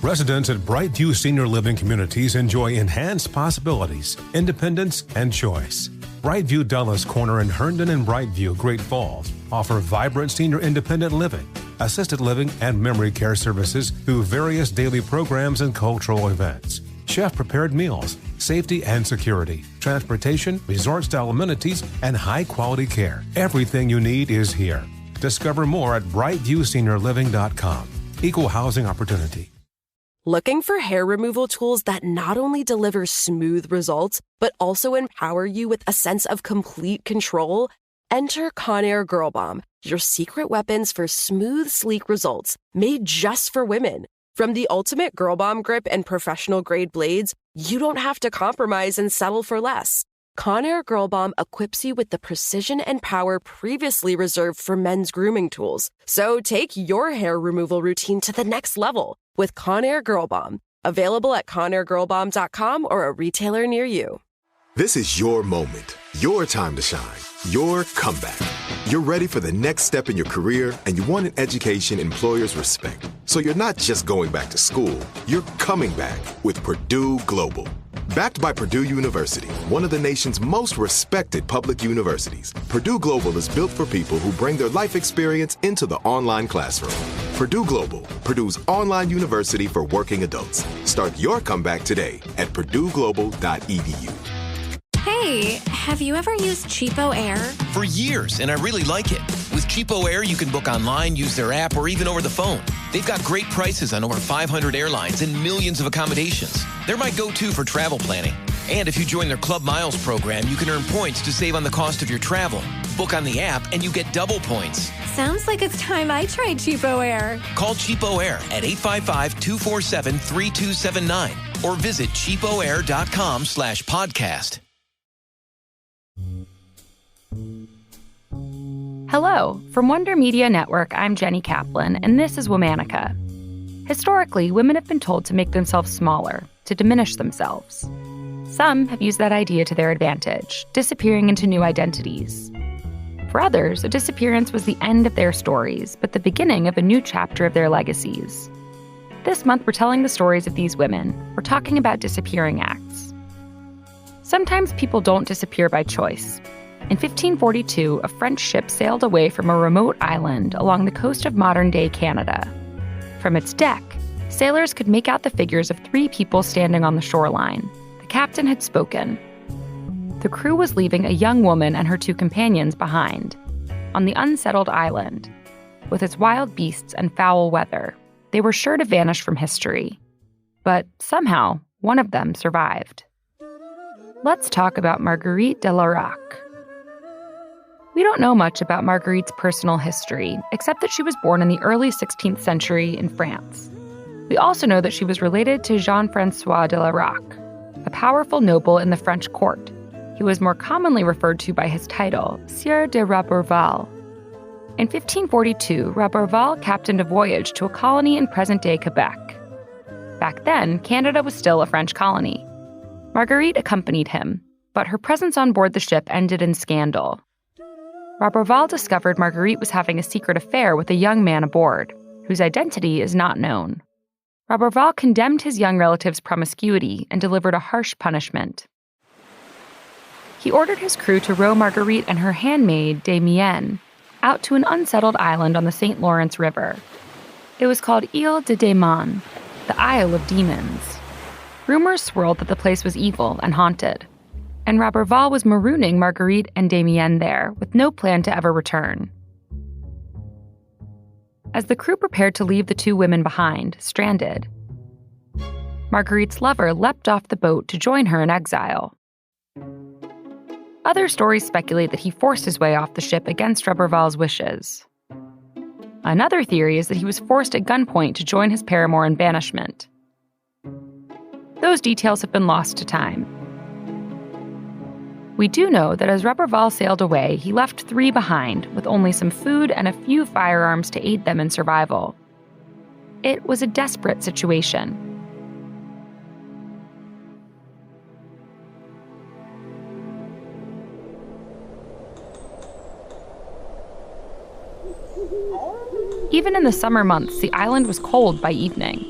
Residents at Brightview Senior Living Communities enjoy enhanced possibilities, independence, and choice. Brightview Dulles Corner in Herndon and Brightview, Great Falls, offer vibrant senior independent living, assisted living, and memory care services through various daily programs and cultural events. Chef-prepared meals, safety and security, transportation, resort-style amenities, and high-quality care. Everything you need is here. Discover more at brightviewseniorliving.com. Equal housing opportunity. Looking for hair removal tools that not only deliver smooth results, but also empower you with a sense of complete control? Enter Conair Girl Bomb, your secret weapons for smooth, sleek results, made just for women. From the ultimate Girl Bomb grip and professional-grade blades, you don't have to compromise and settle for less. Conair Girl Bomb equips you with the precision and power previously reserved for men's grooming tools. So take your hair removal routine to the next level with Conair Girl Bomb. Available at ConairGirlBomb.com or a retailer near you. This is your moment, your time to shine, your comeback. You're ready for the next step in your career, and you want an education employers respect. So you're not just going back to school, you're coming back with Purdue Global. Backed by Purdue University, one of the nation's most respected public universities, Purdue Global is built for people who bring their life experience into the online classroom. Purdue Global, Purdue's online university for working adults. Start your comeback today at purdueglobal.edu. Hey, have you ever used Cheapo Air? For years, and I really like it. With Cheapo Air, you can book online, use their app, or even over the phone. They've got great prices on over 500 airlines and millions of accommodations. They're my go-to for travel planning. And if you join their Club Miles program, you can earn points to save on the cost of your travel. Book on the app, and you get double points. Sounds like it's time I tried Cheapo Air. Call Cheapo Air at 855-247-3279 or visit cheapoair.com/podcast. Hello, from Wonder Media Network, I'm Jenny Kaplan, and this is Womanica. Historically, women have been told to make themselves smaller, to diminish themselves. Some have used that idea to their advantage, disappearing into new identities. For others, a disappearance was the end of their stories, but the beginning of a new chapter of their legacies. This month, we're telling the stories of these women. We're talking about disappearing acts. Sometimes people don't disappear by choice. In 1542, a French ship sailed away from a remote island along the coast of modern-day Canada. From its deck, sailors could make out the figures of 3 people standing on the shoreline. The captain had spoken. The crew was leaving a young woman and her 2 companions behind, on the unsettled island. With its wild beasts and foul weather, they were sure to vanish from history. But somehow, one of them survived. Let's talk about Marguerite de la Rocque. We don't know much about Marguerite's personal history, except that she was born in the early 16th century in France. We also know that she was related to Jean-François de la Rocque, a powerful noble in the French court. He was more commonly referred to by his title, Sieur de Roberval. In 1542, Roberval captained a voyage to a colony in present-day Quebec. Back then, Canada was still a French colony. Marguerite accompanied him, but her presence on board the ship ended in scandal. Roberval discovered Marguerite was having a secret affair with a young man aboard, whose identity is not known. Roberval condemned his young relative's promiscuity and delivered a harsh punishment. He ordered his crew to row Marguerite and her handmaid, Damienne, out to an unsettled island on the St. Lawrence River. It was called Ile de Démons, the Isle of Demons. Rumors swirled that the place was evil and haunted, and Roberval was marooning Marguerite and Damienne there, with no plan to ever return. As the crew prepared to leave the 2 women behind, stranded, Marguerite's lover leapt off the boat to join her in exile. Other stories speculate that he forced his way off the ship against Roberval's wishes. Another theory is that he was forced at gunpoint to join his paramour in banishment. Those details have been lost to time. We do know that as Roberval sailed away, he left 3 behind, with only some food and a few firearms to aid them in survival. It was a desperate situation. Even in the summer months, the island was cold by evening.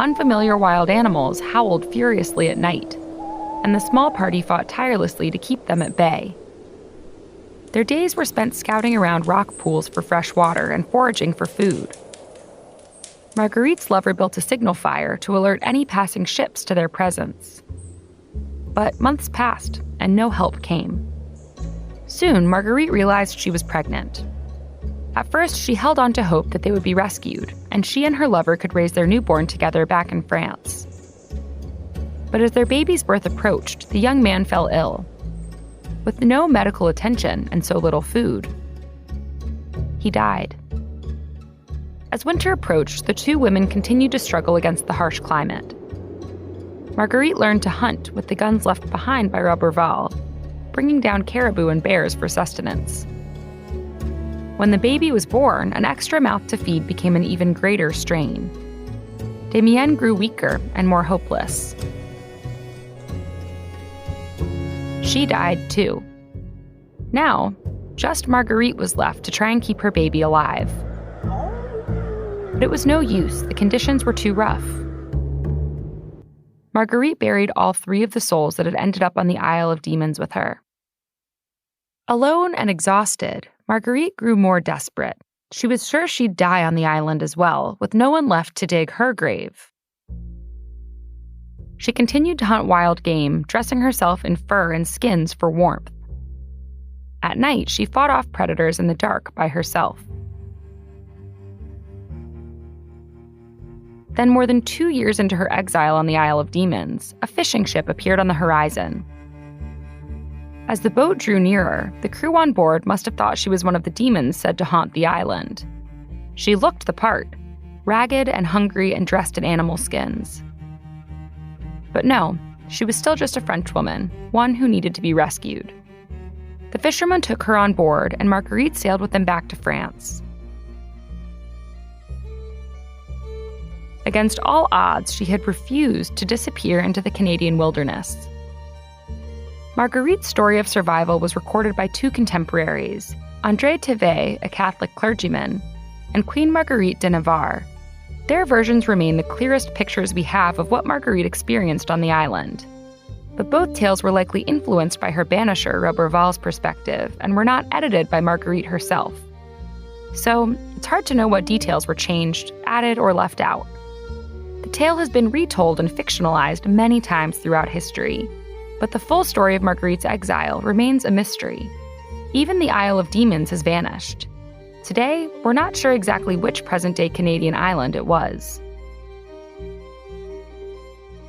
Unfamiliar wild animals howled furiously at night, and the small party fought tirelessly to keep them at bay. Their days were spent scouting around rock pools for fresh water and foraging for food. Marguerite's lover built a signal fire to alert any passing ships to their presence. But months passed, and no help came. Soon, Marguerite realized she was pregnant. At first, she held on to hope that they would be rescued, and she and her lover could raise their newborn together back in France. But as their baby's birth approached, the young man fell ill. With no medical attention and so little food, he died. As winter approached, the two women continued to struggle against the harsh climate. Marguerite learned to hunt with the guns left behind by Roberval, bringing down caribou and bears for sustenance. When the baby was born, an extra mouth to feed became an even greater strain. Damienne grew weaker and more hopeless. She died too. Now, just Marguerite was left to try and keep her baby alive. But it was no use, the conditions were too rough. Marguerite buried all three of the souls that had ended up on the Isle of Demons with her. Alone and exhausted, Marguerite grew more desperate. She was sure she'd die on the island as well, with no one left to dig her grave. She continued to hunt wild game, dressing herself in fur and skins for warmth. At night, she fought off predators in the dark by herself. Then, more than 2 years into her exile on the Isle of Demons, a fishing ship appeared on the horizon. As the boat drew nearer, the crew on board must have thought she was one of the demons said to haunt the island. She looked the part, ragged and hungry and dressed in animal skins. But no, she was still just a Frenchwoman, one who needed to be rescued. The fishermen took her on board, and Marguerite sailed with them back to France. Against all odds, she had refused to disappear into the Canadian wilderness. Marguerite's story of survival was recorded by two contemporaries, André Thévet, a Catholic clergyman, and Queen Marguerite de Navarre. Their versions remain the clearest pictures we have of what Marguerite experienced on the island. But both tales were likely influenced by her banisher, Roberval's perspective, and were not edited by Marguerite herself. So, it's hard to know what details were changed, added, or left out. The tale has been retold and fictionalized many times throughout history, but the full story of Marguerite's exile remains a mystery. Even the Isle of Demons has vanished. Today, we're not sure exactly which present-day Canadian island it was.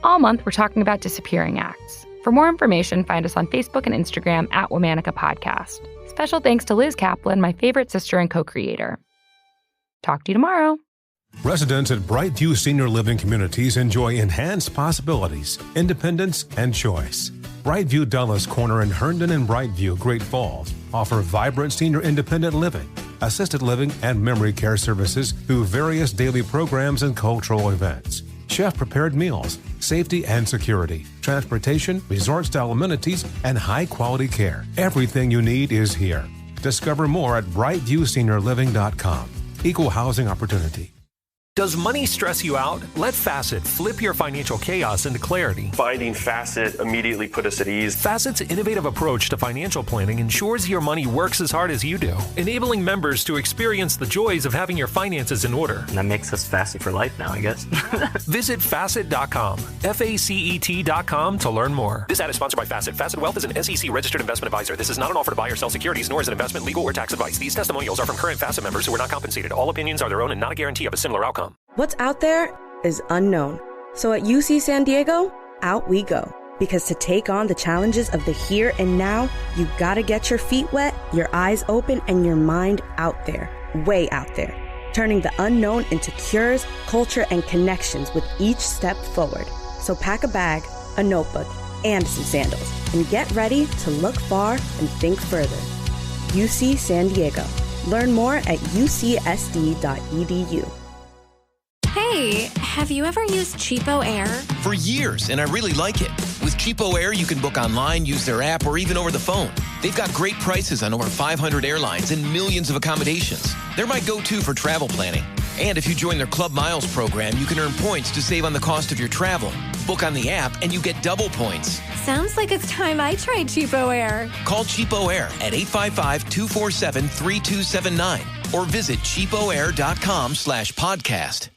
All month, we're talking about disappearing acts. For more information, find us on Facebook and Instagram at Womanica Podcast. Special thanks to Liz Kaplan, my favorite sister and co-creator. Talk to you tomorrow. Residents at Brightview Senior Living Communities enjoy enhanced possibilities, independence, and choice. Brightview Dulles Corner in Herndon and Brightview, Great Falls, offer vibrant senior independent living, assisted living, and memory care services through various daily programs and cultural events. Chef-prepared meals, safety and security, transportation, resort-style amenities, and high-quality care. Everything you need is here. Discover more at brightviewseniorliving.com. Equal housing opportunity. Does money stress you out? Let Facet flip your financial chaos into clarity. Finding Facet immediately put us at ease. Facet's innovative approach to financial planning ensures your money works as hard as you do, enabling members to experience the joys of having your finances in order. And that makes us Facet for life now, I guess. Visit Facet.com, FACET.com to learn more. This ad is sponsored by Facet. Facet Wealth is an SEC registered investment advisor. This is not an offer to buy or sell securities, nor is it investment, legal, or tax advice. These testimonials are from current Facet members who are not compensated. All opinions are their own and not a guarantee of a similar outcome. What's out there is unknown. So at UC San Diego, out we go. Because to take on the challenges of the here and now, you gotta get your feet wet, your eyes open, and your mind out there. Way out there. Turning the unknown into cures, culture, and connections with each step forward. So pack a bag, a notebook, and some sandals. And get ready to look far and think further. UC San Diego. Learn more at ucsd.edu. Hey, have you ever used Cheapo Air? For years, and I really like it. With Cheapo Air, you can book online, use their app, or even over the phone. They've got great prices on over 500 airlines and millions of accommodations. They're my go-to for travel planning. And if you join their Club Miles program, you can earn points to save on the cost of your travel. Book on the app and you get double points. Sounds like it's time I tried Cheapo Air. Call Cheapo Air at 855-247-3279 or visit cheapoair.com/podcast.